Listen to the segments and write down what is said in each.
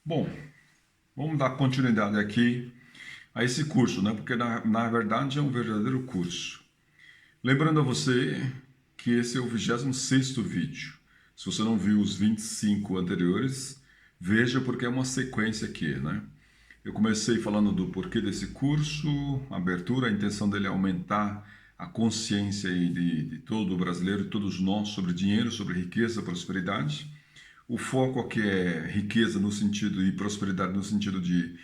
Bom, vamos dar continuidade aqui a esse curso, né? Porque na verdade é um verdadeiro curso. Lembrando a você que esse é o 26º vídeo. Se você não viu os 25 anteriores, veja porque é uma sequência aqui, né? Eu comecei falando do porquê desse curso, a abertura, a intenção dele é aumentar a consciência aí de todo brasileiro, de todos nós, sobre dinheiro, sobre riqueza, prosperidade. O foco aqui é riqueza no sentido e prosperidade no sentido de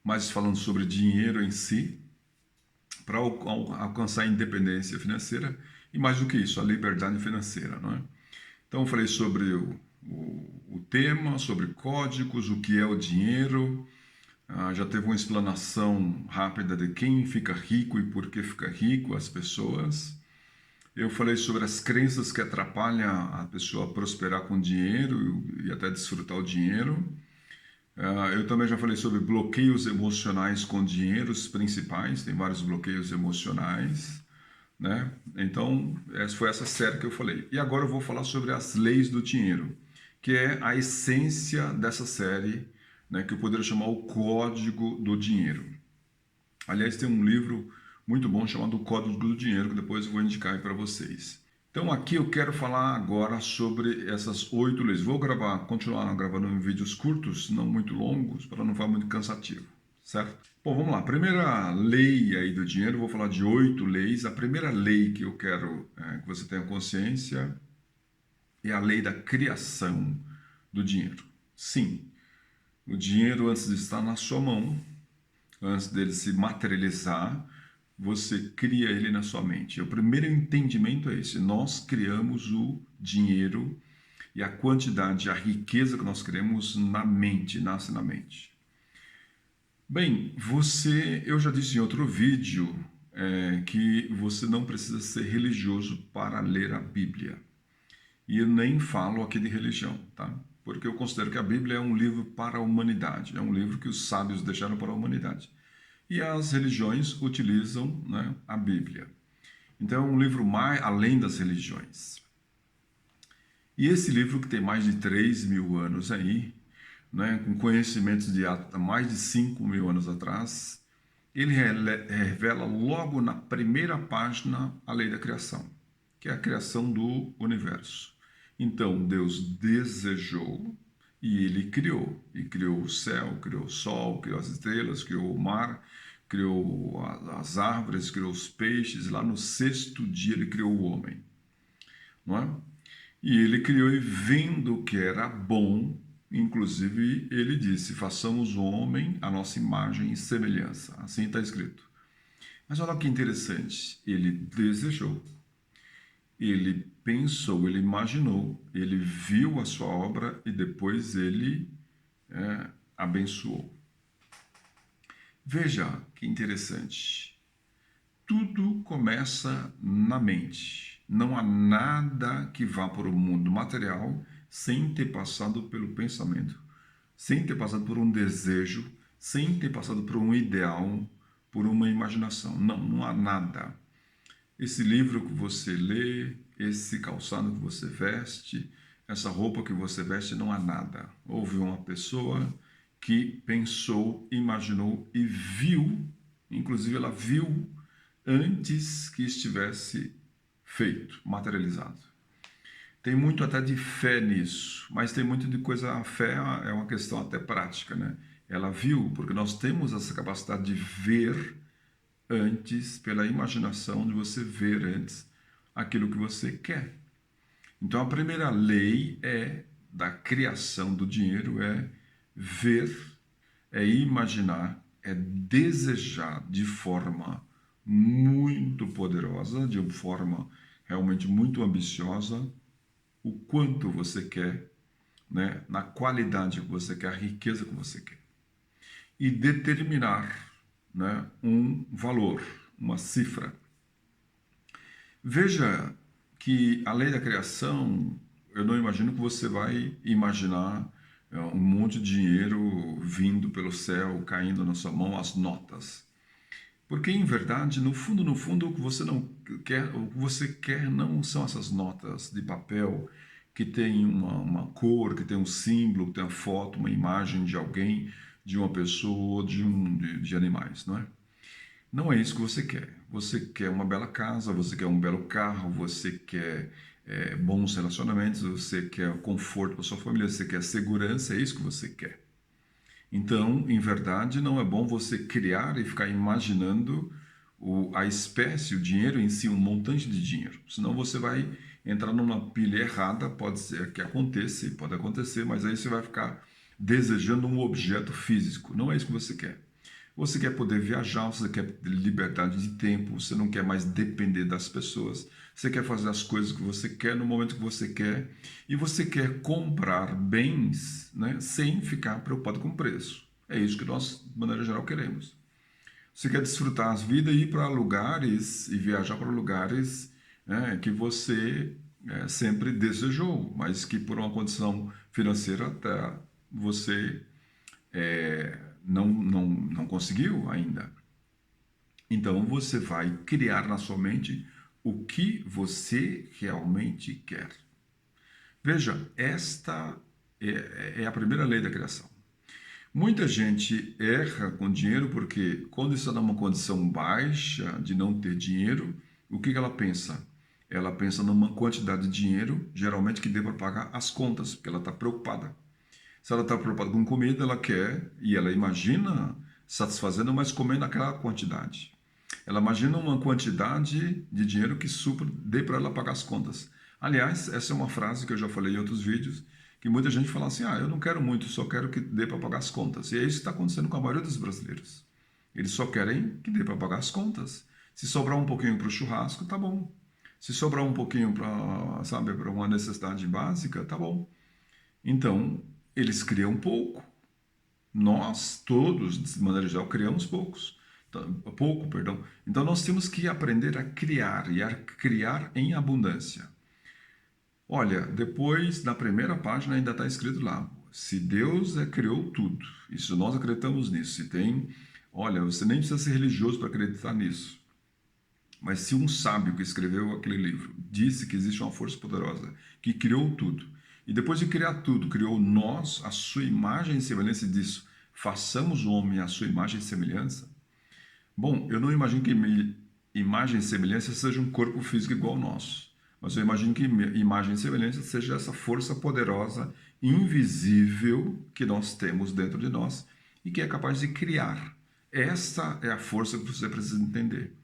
mais falando sobre dinheiro em si, para alcançar a independência financeira e mais do que isso, a liberdade financeira, não é? Então eu falei sobre o tema, sobre códigos, o que é o dinheiro, já teve uma explanação rápida de quem fica rico e por que fica rico, as pessoas. Eu falei sobre as crenças que atrapalham a pessoa a prosperar com dinheiro e até desfrutar o dinheiro. Eu também já falei sobre bloqueios emocionais com dinheiro, os principais, tem vários bloqueios emocionais, né? Então, essa série que eu falei. E agora eu vou falar sobre as leis do dinheiro, que é a essência dessa série, né, que eu poderia chamar o Código do Dinheiro. Aliás, tem um livro muito bom chamado O Código do Dinheiro, que depois eu vou indicar aí para vocês. Então aqui eu quero falar agora sobre essas 8 leis. Vou continuar gravando em vídeos curtos, não muito longos, para não ficar muito cansativo, certo? Bom, vamos lá. A primeira lei aí do dinheiro, eu vou falar de 8 leis. A primeira lei que eu quero que você tenha consciência é a lei da criação do dinheiro. Sim, o dinheiro antes de estar na sua mão, antes dele se materializar, você cria ele na sua mente. O primeiro entendimento é esse: nós criamos o dinheiro e a quantidade, a riqueza que nós criamos na mente, nasce na mente. Bem, eu já disse em outro vídeo que você não precisa ser religioso para ler a Bíblia. E eu nem falo aqui de religião, tá? Porque eu considero que a Bíblia é um livro para a humanidade, é um livro que os sábios deixaram para a humanidade. E as religiões utilizam, né, a Bíblia. Então é um livro mais além das religiões. E esse livro que tem mais de 3.000 anos aí, né, com conhecimentos de há mais de 5.000 anos atrás, ele revela logo na primeira página a lei da criação, que é a criação do universo. Então Deus desejou e ele criou. E criou o céu, criou o sol, criou as estrelas, criou o mar, criou as árvores, criou os peixes. Lá no 6º dia ele criou o homem, não é? E ele criou e vendo que era bom, inclusive ele disse: façamos o homem à nossa imagem e semelhança. Assim está escrito. Mas olha que interessante, ele desejou, ele pensou, ele imaginou, ele viu a sua obra e depois ele abençoou. Veja que interessante. Tudo começa na mente. Não há nada que vá para o mundo material sem ter passado pelo pensamento, sem ter passado por um desejo, sem ter passado por um ideal, por uma imaginação. Não há nada. Esse livro que você lê, esse calçado que você veste, essa roupa que você veste, não há nada. Houve uma pessoa que pensou, imaginou e viu, inclusive ela viu antes que estivesse feito, materializado. Tem muito até de fé nisso, mas tem muito de coisa, a fé é uma questão até prática, né? Ela viu, porque nós temos essa capacidade de ver antes, pela imaginação, de você ver antes aquilo que você quer. Então a primeira lei da criação do dinheiro é ver, é imaginar, é desejar de forma muito poderosa, de uma forma realmente muito ambiciosa, o quanto você quer, né, na qualidade que você quer, a riqueza que você quer. E determinar, né, um valor, uma cifra. Veja que a lei da criação, eu não imagino que você vai imaginar um monte de dinheiro vindo pelo céu, caindo na sua mão, as notas. Porque, em verdade, no fundo, o que você não quer, o que você quer não são essas notas de papel que tem uma cor, que tem um símbolo, que tem uma foto, uma imagem de alguém, de uma pessoa, de animais, não é? Não é isso que você quer. Você quer uma bela casa, você quer um belo carro, você quer bons relacionamentos, você quer conforto para sua família, você quer segurança, é isso que você quer. Então, em verdade, não é bom você criar e ficar imaginando a espécie, o dinheiro em si, um montante de dinheiro. Senão você vai entrar numa pilha errada, pode ser que aconteça, pode acontecer, mas aí você vai ficar desejando um objeto físico. Não é isso que você quer. Você quer poder viajar, você quer liberdade de tempo, você não quer mais depender das pessoas, você quer fazer as coisas que você quer no momento que você quer e você quer comprar bens, né, sem ficar preocupado com o preço. É isso que nós, de maneira geral, queremos. Você quer desfrutar as vidas e ir para lugares e viajar para lugares, né, que você sempre desejou, mas que por uma condição financeira até você não conseguiu ainda. Então você vai criar na sua mente o que você realmente quer. Veja, esta é a primeira lei da criação. Muita gente erra com dinheiro porque quando está numa condição baixa de não ter dinheiro, o que ela pensa? Ela pensa numa quantidade de dinheiro, geralmente que dê para pagar as contas, porque ela está preocupada. Se ela está preocupada com comida, ela quer e ela imagina satisfazendo, mas comendo aquela quantidade. Ela imagina uma quantidade de dinheiro que supra, dê para ela pagar as contas. Aliás, essa é uma frase que eu já falei em outros vídeos, que muita gente fala assim, eu não quero muito, só quero que dê para pagar as contas. E é isso que está acontecendo com a maioria dos brasileiros. Eles só querem que dê para pagar as contas. Se sobrar um pouquinho para o churrasco, tá bom. Se sobrar um pouquinho para, sabe, para uma necessidade básica, tá bom. Então, eles criam pouco. Nós, todos, de maneira geral, criamos pouco, perdão. Então, nós temos que aprender a criar e a criar em abundância. Olha, depois, na primeira página, ainda está escrito lá, se Deus criou tudo, e se nós acreditamos nisso, se tem... Olha, você nem precisa ser religioso para acreditar nisso. Mas se um sábio que escreveu aquele livro disse que existe uma força poderosa que criou tudo, e depois de criar tudo, criou nós, a sua imagem e semelhança disso, façamos o homem à sua imagem e semelhança. Bom, eu não imagino que imagem e semelhança seja um corpo físico igual ao nosso, mas eu imagino que imagem e semelhança seja essa força poderosa, invisível, que nós temos dentro de nós e que é capaz de criar. Essa é a força que você precisa entender.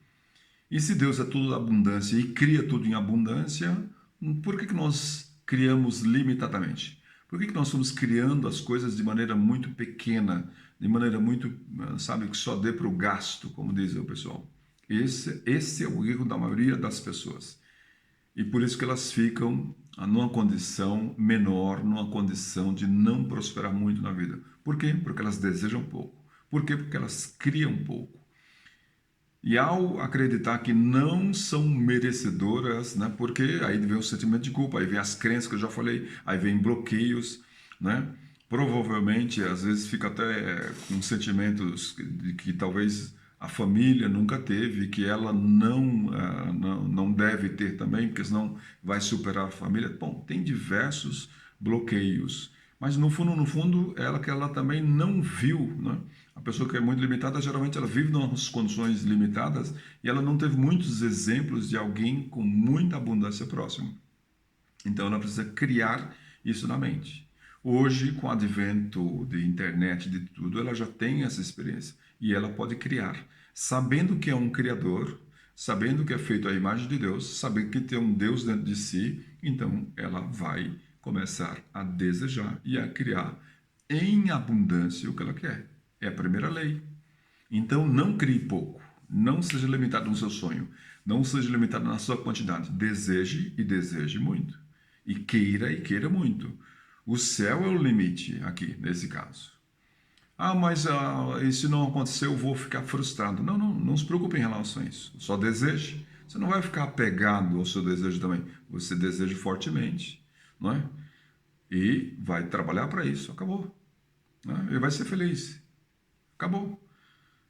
E se Deus é tudo abundância e cria tudo em abundância, por que nós criamos limitadamente? Por que nós estamos criando as coisas de maneira muito pequena, de maneira muito, sabe, que só dê para o gasto, como diz o pessoal? Esse é o erro da maioria das pessoas. E por isso que elas ficam numa condição menor, numa condição de não prosperar muito na vida. Por quê? Porque elas desejam pouco. Por quê? Porque elas criam pouco. E ao acreditar que não são merecedoras, né? Porque aí vem o sentimento de culpa, aí vem as crenças que eu já falei, aí vem bloqueios, né? Provavelmente, às vezes fica até com sentimentos de que talvez a família nunca teve, que ela não deve ter também, porque senão vai superar a família. Bom, tem diversos bloqueios, mas no fundo, ela também não viu, né? A pessoa que é muito limitada, geralmente ela vive em condições limitadas e ela não teve muitos exemplos de alguém com muita abundância próximo. Então ela precisa criar isso na mente. Hoje, com o advento de internet, de tudo, ela já tem essa experiência e ela pode criar, sabendo que é um criador, sabendo que é feito à imagem de Deus, sabendo que tem um Deus dentro de si, então ela vai começar a desejar e a criar em abundância o que ela quer. É a primeira lei. Então não crie pouco. Não seja limitado no seu sonho. Não seja limitado na sua quantidade. Deseje e deseje muito. E queira muito. O céu é o limite aqui, nesse caso. Mas e se não acontecer, eu vou ficar frustrado. Não se preocupe em relação a isso. Só deseje. Você não vai ficar apegado ao seu desejo também. Você deseja fortemente, não é? E vai trabalhar para isso. Acabou. Né? E vai ser feliz. Acabou.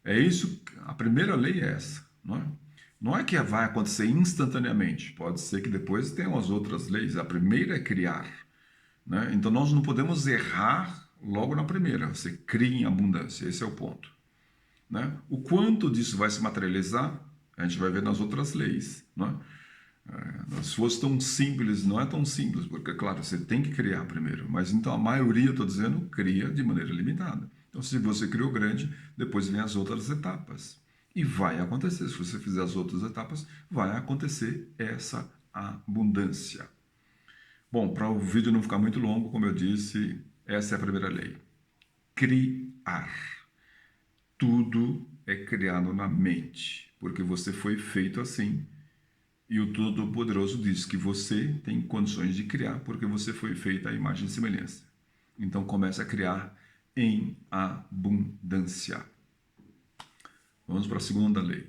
É isso, a primeira lei é essa, não é? Não é que vai acontecer instantaneamente. Pode ser que depois tenham as outras leis. A primeira é criar, né? Então nós não podemos errar logo na primeira. Você cria em abundância. Esse é o ponto, né? O quanto disso vai se materializar, a gente vai ver nas outras leis, né? Se fosse tão simples, não é tão simples, porque, claro, você tem que criar primeiro, mas então a maioria, estou dizendo, cria de maneira limitada. Então, se você criou grande, depois vem as outras etapas. E vai acontecer, se você fizer as outras etapas, vai acontecer essa abundância. Bom, para o vídeo não ficar muito longo, como eu disse, essa é a primeira lei. Criar. Tudo é criado na mente, porque você foi feito assim. E o Todo-Poderoso diz que você tem condições de criar porque você foi feito à imagem e semelhança. Então comece a criar em abundância. Vamos para a segunda lei.